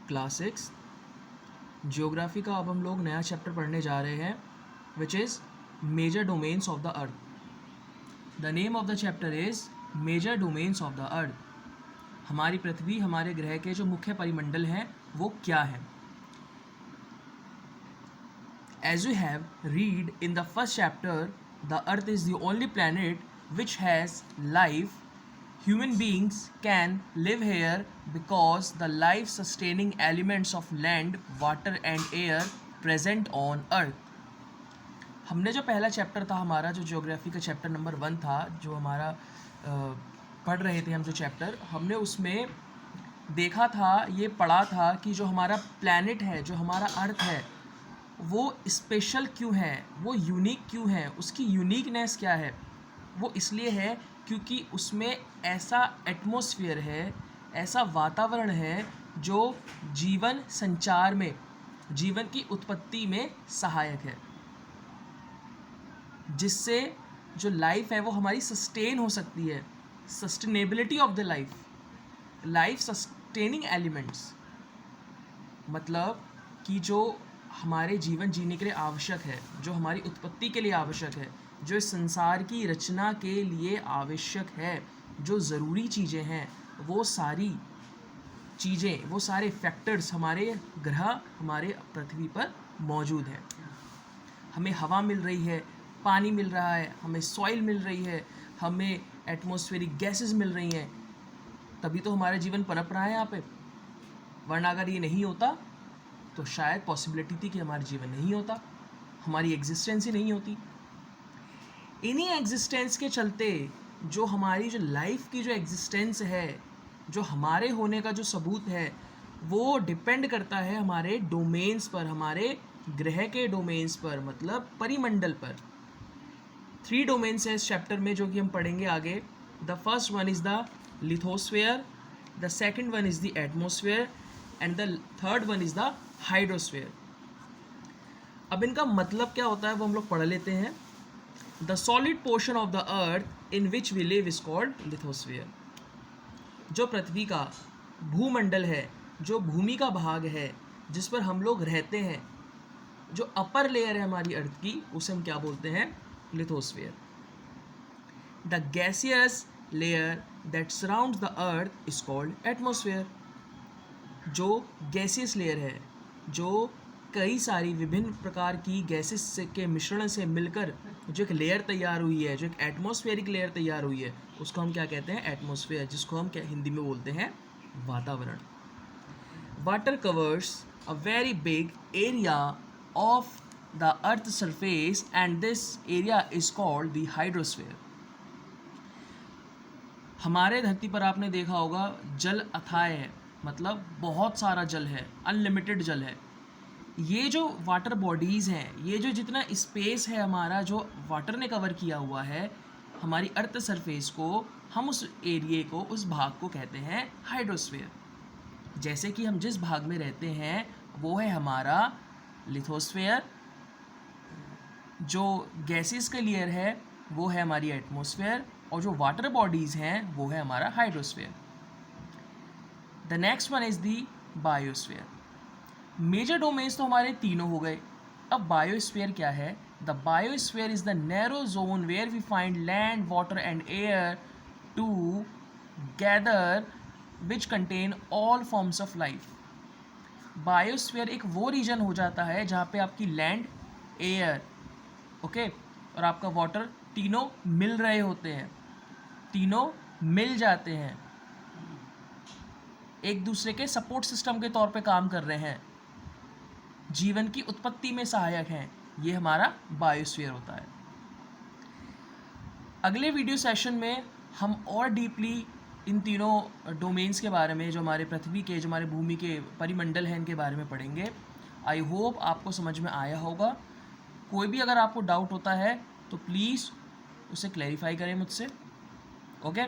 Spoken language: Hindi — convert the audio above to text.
क्लास 6 जियोग्राफी का अब हम लोग नया चैप्टर पढ़ने जा रहे हैं which is major domains of the earth. The name of the chapter is major domains of the earth. हमारी पृथ्वी, हमारे ग्रह के जो मुख्य परिमंडल हैं वो क्या हैं। As we have read in the first chapter, the earth is the only planet which has life. Human beings can live here because the life sustaining elements of land, water and air present on earth. हमने जो पहला चैप्टर था हमारा, जो ज्योग्राफी का चैप्टर नंबर 1 था, जो हमारा पढ़ रहे थे हम जो चैप्टर, हमने उसमें देखा था, ये पढ़ा था कि जो हमारा प्लैनेट है, जो हमारा अर्थ है, वो स्पेशल क्यों है, वो यूनिक क्यों है, उसकी यूनिकनेस क्या है। वो इसलिए है क्योंकि उसमें ऐसा एटमॉस्फेयर है, ऐसा वातावरण है जो जीवन संचार में, जीवन की उत्पत्ति में सहायक है, जिससे जो लाइफ है वो हमारी सस्टेन हो सकती है। Sustainability of the life, life sustaining elements, मतलब कि जो हमारे जीवन जीने के लिए आवश्यक है, जो हमारी उत्पत्ति के लिए आवश्यक है, जो इस संसार की रचना के लिए आवश्यक है, जो ज़रूरी चीज़ें हैं, वो सारी चीज़ें, वो सारे फैक्टर्स हमारे ग्रह, हमारे पृथ्वी पर मौजूद हैं। हमें हवा मिल रही है, पानी मिल रहा है, हमें सॉइल मिल रही है, हमें एटमॉस्फेरिक गैसेस मिल रही हैं, तभी तो हमारा जीवन पनप रहा है यहाँ पे। वरना अगर ये नहीं होता तो शायद पॉसिबिलिटी थी कि हमारा जीवन नहीं होता, हमारी एग्जिस्टेंस ही नहीं होती। इन्हीं एग्जिस्टेंस के चलते जो हमारी जो लाइफ की जो एग्जिस्टेंस है, जो हमारे होने का जो सबूत है, वो डिपेंड करता है हमारे डोमेन्स पर, हमारे ग्रह के डोमेन्स पर, मतलब परिमंडल पर। 3 डोमेन्स है इस चैप्टर में जो कि हम पढ़ेंगे आगे। The first one is the lithosphere, the second one is the atmosphere and the third one is the hydrosphere. अब इनका मतलब क्या होता है वो हम लोग पढ़ लेते हैं। The solid portion of the earth in which we live is called lithosphere. जो पृथ्वी का भूमंडल है, जो भूमि का भाग है जिस पर हम लोग रहते हैं, जो अपर लेयर है हमारी अर्थ की, उसे हम क्या बोलते हैं? Lithosphere. The gaseous layer that surrounds the earth is called atmosphere. जो गैसियस लेयर है, जो कई सारी विभिन्न प्रकार की गैसेस के मिश्रण से मिलकर जो एक लेयर तैयार हुई है, जो एक एटमॉस्फेरिक लेयर तैयार हुई है, उसको हम क्या कहते हैं? एटमॉस्फेयर, जिसको हम क्या हिंदी में बोलते हैं? वातावरण। Water covers a very big area of the earth surface and this area is called the hydrosphere. हमारे धरती पर आपने देखा होगा जल अथाह है, मतलब बहुत सारा जल है, अनलिमिटेड जल है। ये जो वाटर बॉडीज़ हैं, ये जो जितना स्पेस है हमारा, जो वाटर ने कवर किया हुआ है हमारी अर्थ सरफेस को, हम उस एरिए को, उस भाग को कहते हैं हाइड्रोस्फेयर। जैसे कि हम जिस भाग में रहते हैं वो है हमारा लिथोस्फेयर, जो गैसेस का लेयर है वो है हमारी एटमॉस्फेयर, और जो वाटर बॉडीज़ हैं वो है हमारा hydrosphere. The next one is the biosphere. Major domains तो हमारे तीनों हो गए। अब बायोस्फीयर क्या है? The biosphere is the narrow zone where we find land, water and air together which contain all forms of life. Biosphere एक वो रीजन हो जाता है जहाँ पे आपकी लैंड, एयर, ओके, और आपका वाटर तीनों मिल रहे होते हैं, तीनों मिल जाते हैं, एक दूसरे के सपोर्ट सिस्टम के तौर पे काम कर रहे हैं, जीवन की उत्पत्ति में सहायक हैं। ये हमारा बायोस्फीयर होता है। अगले वीडियो सेशन में हम और डीपली इन तीनों डोमेन्स के बारे में, जो हमारे पृथ्वी के, जो हमारे भूमि के परिमंडल हैं, इनके बारे में पढ़ेंगे। आई होप आपको समझ में आया होगा। कोई भी अगर आपको डाउट होता है तो प्लीज़ उसे क्लैरिफाई करें मुझसे, ओके।